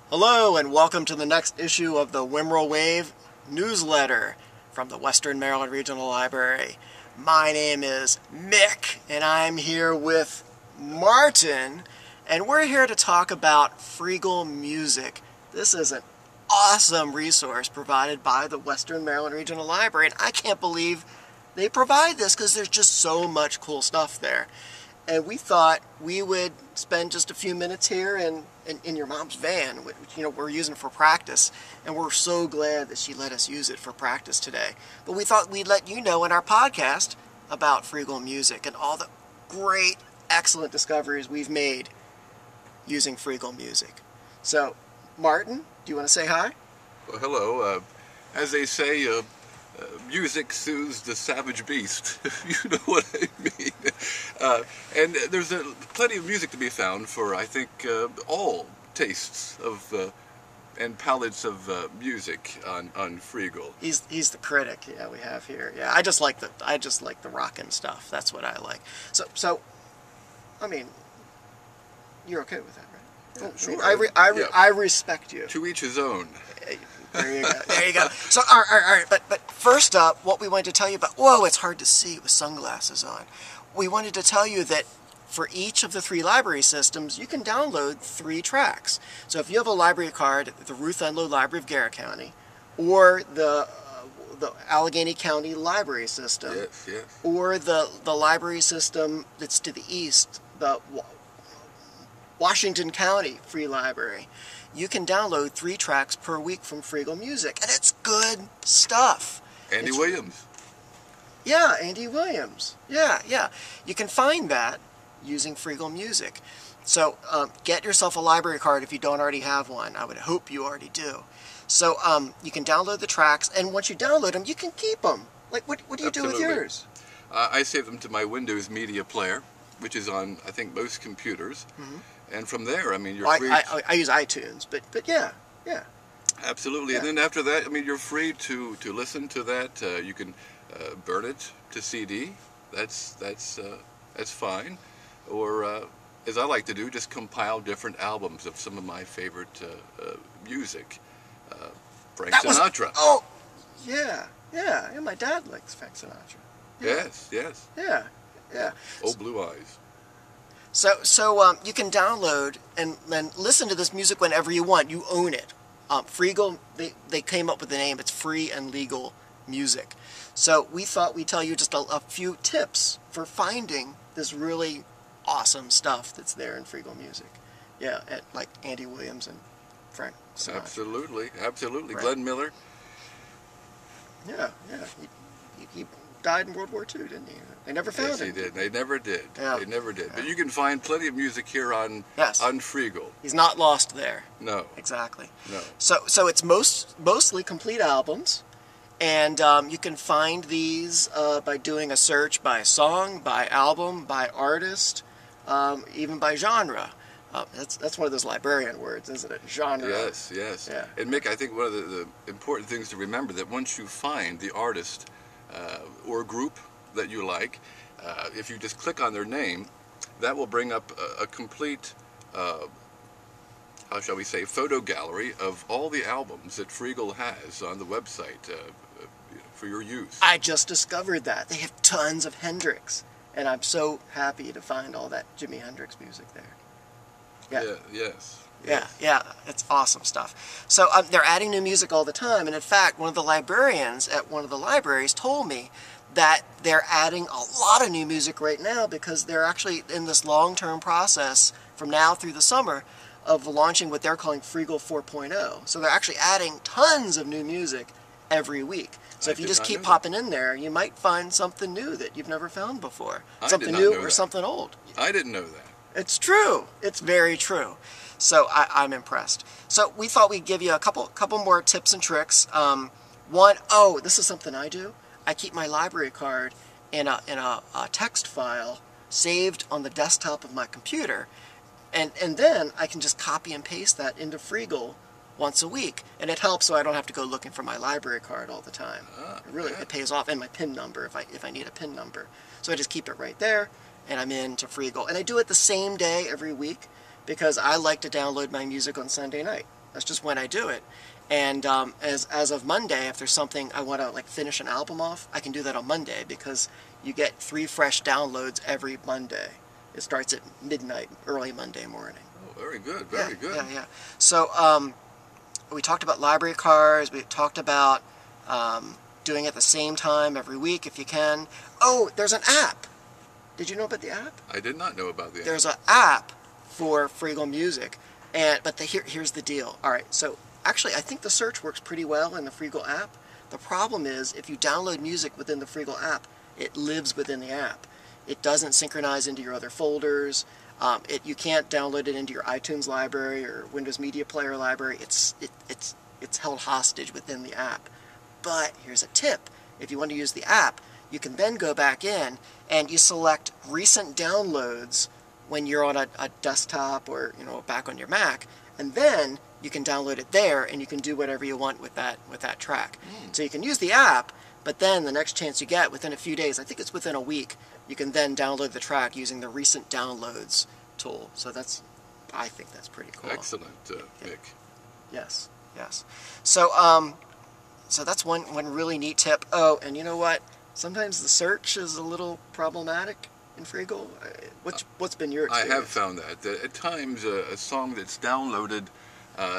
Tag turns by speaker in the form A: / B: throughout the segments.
A: Hello and welcome to the next issue of the WMRL Wave newsletter from the Western Maryland Regional Library. My name is Mick and I'm here with Martin, and we're here to talk about Freegal music. This is an awesome resource provided by the Western Maryland Regional Library, and I can't believe they provide this because there's just so much cool stuff there. And we thought we would spend just a few minutes here in your mom's van, which we're using for practice, and we're so glad that she let us use it for practice today. But we thought we'd let you know in our podcast about Freegal music and all the great, excellent discoveries we've made using Freegal music. So, Martin, do you want to say hi?
B: Well, hello. As they say, music soothes the savage beast, if you know what I mean. And there's plenty of music to be found for, I think, all tastes of and palettes of music on Freegal.
A: He's the critic. Yeah, we have here. Yeah, I just like the rockin' stuff. That's what I like. So, I mean, you're okay with that, right?
B: Sure.
A: I respect you.
B: To each his own.
A: There you go. There you go. So, all right. But first up, what we wanted to tell you about. Whoa, it's hard to see with sunglasses on. We wanted to tell you that for each of the 3 library systems, you can download 3 tracks. So if you have a library card at the Ruth Enlow Library of Garrett County, or the Allegheny County Library System,
B: yes.
A: or the library system that's to the east, the Washington County Free Library, you can download 3 tracks per week from Freegal Music, and it's good stuff.
B: Andy Williams.
A: Yeah, Andy Williams. Yeah. You can find that using Freegal Music. So get yourself a library card if you don't already have one. I would hope you already do. So you can download the tracks, and once you download them, you can keep them. Like, what do you do with yours?
B: I save them to my Windows Media Player, which is on, I think, most computers. Mm-hmm. And from there, I mean, you're free.
A: I use iTunes, but yeah.
B: Absolutely.
A: Yeah.
B: And then after that, I mean, you're free to listen to that. You can burn it to CD. That's fine. Or, as I like to do, just compile different albums of some of my favorite music. Frank Sinatra.
A: Yeah. My dad likes Frank Sinatra. Yeah.
B: Yes.
A: Yeah.
B: Oh, Blue Eyes.
A: So you can download and listen to this music whenever you want. You own it. Freegal, they came up with the name. It's free and legal music. So we thought we'd tell you just a few tips for finding this really awesome stuff that's there in Freegal music. Yeah, like Andy Williams and Frank Sinatra.
B: Absolutely.
A: Right.
B: Glenn Miller.
A: Yeah. He died in World War II, didn't he? They never found him.
B: Yes, he did. They never did.
A: Yeah.
B: They never did. But you can find plenty of music here on Freegal.
A: He's not lost there.
B: No.
A: Exactly.
B: No.
A: So it's mostly complete albums, and you can find these by doing a search by song, by album, by artist, even by genre. That's one of those librarian words, isn't it? Genre.
B: Yes.
A: Yeah.
B: And Mick, I think one of the important things to remember that once you find the artist or group that you like, if you just click on their name, that will bring up a complete, how shall we say, photo gallery of all the albums that Freegal has on the website for your use.
A: I just discovered that. They have tons of Hendrix, and I'm so happy to find all that Jimi Hendrix music there. Yeah. Yeah, it's awesome stuff. So they're adding new music all the time, and in fact, one of the librarians at one of the libraries told me that they're adding a lot of new music right now because they're actually in this long-term process from now through the summer of launching what they're calling Freegal 4.0. So they're actually adding tons of new music every week. So if you just keep popping in there, you might find something new that you've never found before. Something new or something old.
B: I didn't know that.
A: It's true. It's very true. So I'm impressed. So we thought we'd give you a couple more tips and tricks. One, this is something I do. I keep my library card in a text file saved on the desktop of my computer, and then I can just copy and paste that into Freegal once a week, and it helps so I don't have to go looking for my library card all the time. It pays off, and my PIN number if I need a PIN number. So I just keep it right there, and I'm in to Freegal. And I do it the same day every week because I like to download my music on Sunday night. That's just when I do it. And as of Monday, if there's something I want to like finish an album off, I can do that on Monday because you get 3 fresh downloads every Monday. It starts at midnight, early Monday morning.
B: Oh, very good, very good.
A: Yeah. So we talked about library cards. We talked about doing it at the same time every week if you can. Oh, there's an app. Did you know about the app?
B: I did not know about the app.
A: There's an app for Freegal Music, but here's the deal. All right, so actually I think the search works pretty well in the Freegal app. The problem is if you download music within the Freegal app, it lives within the app. It doesn't synchronize into your other folders. You can't download it into your iTunes library or Windows Media Player library. It's held hostage within the app. But here's a tip. If you want to use the app, you can then go back in and you select recent downloads when you're on a desktop or back on your Mac, and then you can download it there and you can do whatever you want with that track. So you can use the app, but then the next chance you get, within a few days, I think it's within a week, you can then download the track using the recent downloads tool. So I think that's pretty cool.
B: Excellent, Mick.
A: Yes. So so that's one really neat tip. Oh, and you know what? Sometimes the search is a little problematic in Freegal. What's been your experience?
B: I have found that. At times, a song that's downloaded,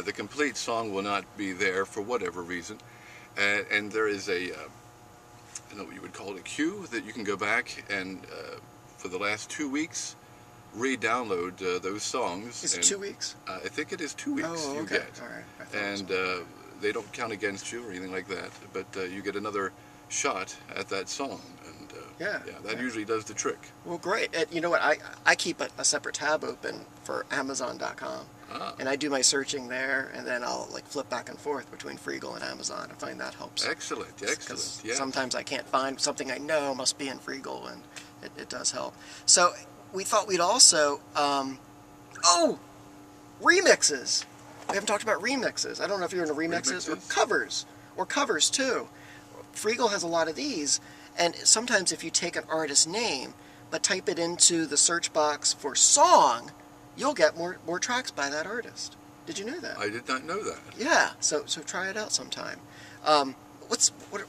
B: the complete song will not be there for whatever reason. And there is I don't know what you would call it, a queue that you can go back and, for the last 2 weeks, re-download those songs.
A: Is it 2 weeks?
B: I think it is 2 weeks
A: you
B: get.
A: All right.
B: And they don't count against you or anything like that, but you get another shot at that song, and that usually does the trick.
A: Well, great. You know what? I keep a separate tab open for Amazon.com, and I do my searching there, and then I'll flip back and forth between Freegal and Amazon. I find that helps.
B: Excellent. Yeah.
A: Sometimes I can't find something I know must be in Freegal, and it does help. So we thought we'd also remixes. We haven't talked about remixes. I don't know if you're into remixes or covers too. Freegal has a lot of these, and sometimes if you take an artist's name but type it into the search box for song, you'll get more tracks by that artist. Did you know that?
B: I did not know that.
A: Yeah, so try it out sometime.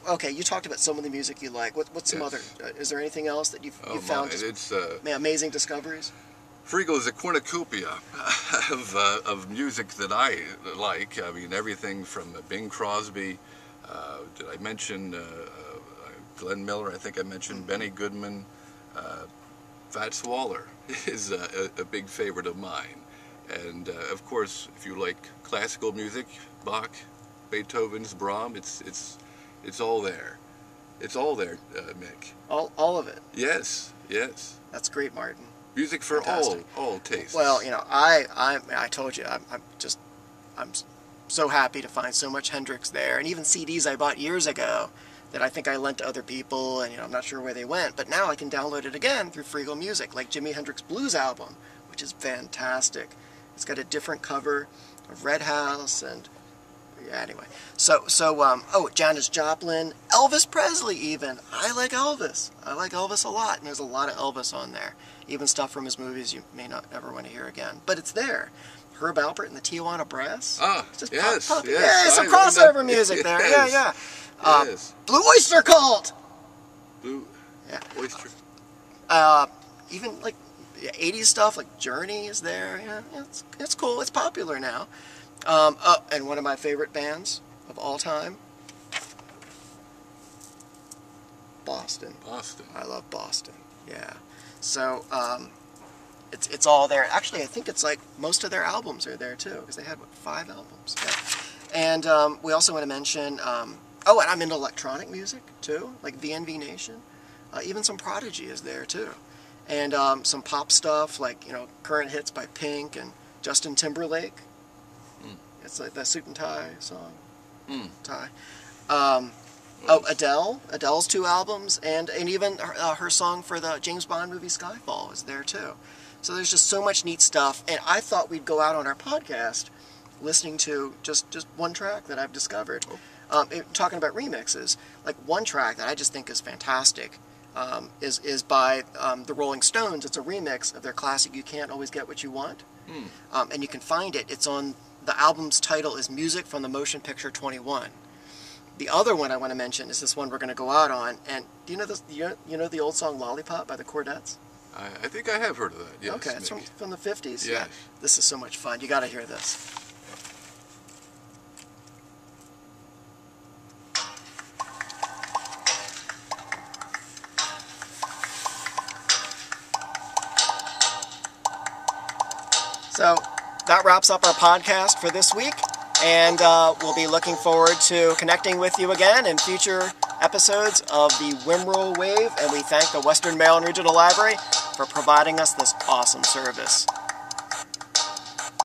A: Okay, you talked about some of the music you like. What's some other? Is there anything else that you've found?
B: It's
A: amazing discoveries.
B: Freegal is a cornucopia of music that I like. I mean, everything from Bing Crosby. Did I mention Glenn Miller? I think I mentioned Benny Goodman. Fats Waller is a big favorite of mine. And of course, if you like classical music, Bach, Beethoven's, Brahms, it's all there. It's all there, Mick.
A: All of it.
B: Yes.
A: That's great, Martin.
B: Music for all tastes.
A: Well, I told you, I'm so happy to find so much Hendrix there, and even CDs I bought years ago that I think I lent to other people, and I'm not sure where they went, but now I can download it again through Freegal Music, like Jimi Hendrix Blues album, which is fantastic. It's got a different cover of Red House, and anyway. So Janis Joplin, Elvis Presley even. I like Elvis a lot, and there's a lot of Elvis on there. Even stuff from his movies you may not ever want to hear again. But it's there. Herb Alpert and the Tijuana Brass.
B: Yes.
A: Yeah, some crossover music there.
B: Yes.
A: Yeah.
B: Yes.
A: Blue Oyster Cult.
B: Oyster.
A: Even 80s stuff like Journey is there. Yeah, it's cool. It's popular now. And one of my favorite bands of all time, Boston. I love Boston. Yeah. So it's all there. Actually, I think it's most of their albums are there too, because they had 5 albums. Yeah. And we also want to mention. And I'm into electronic music too, like VNV Nation. Even some Prodigy is there too, and some pop stuff like current hits by Pink and Justin Timberlake. It's like that Suit and Tie song. Tie. Adele. Adele's 2 albums, and even her song for the James Bond movie Skyfall is there too. So there's just so much neat stuff, and I thought we'd go out on our podcast listening to just one track that I've discovered. Talking about remixes, one track that I just think is fantastic is by the Rolling Stones. It's a remix of their classic "You Can't Always Get What You Want," and you can find it. It's on the album's title is Music from the Motion Picture 21. The other one I want to mention is this one we're going to go out on. And do you know this? You know the old song Lollipop by the Chordettes?
B: I think I have heard of that, yes.
A: Okay, it's from the 50s.
B: Yes.
A: Yeah. This is so much fun. You got to hear this. So that wraps up our podcast for this week, and we'll be looking forward to connecting with you again in future episodes of the WMRL Wave, and we thank the Western Maryland Regional Library for providing us this awesome service.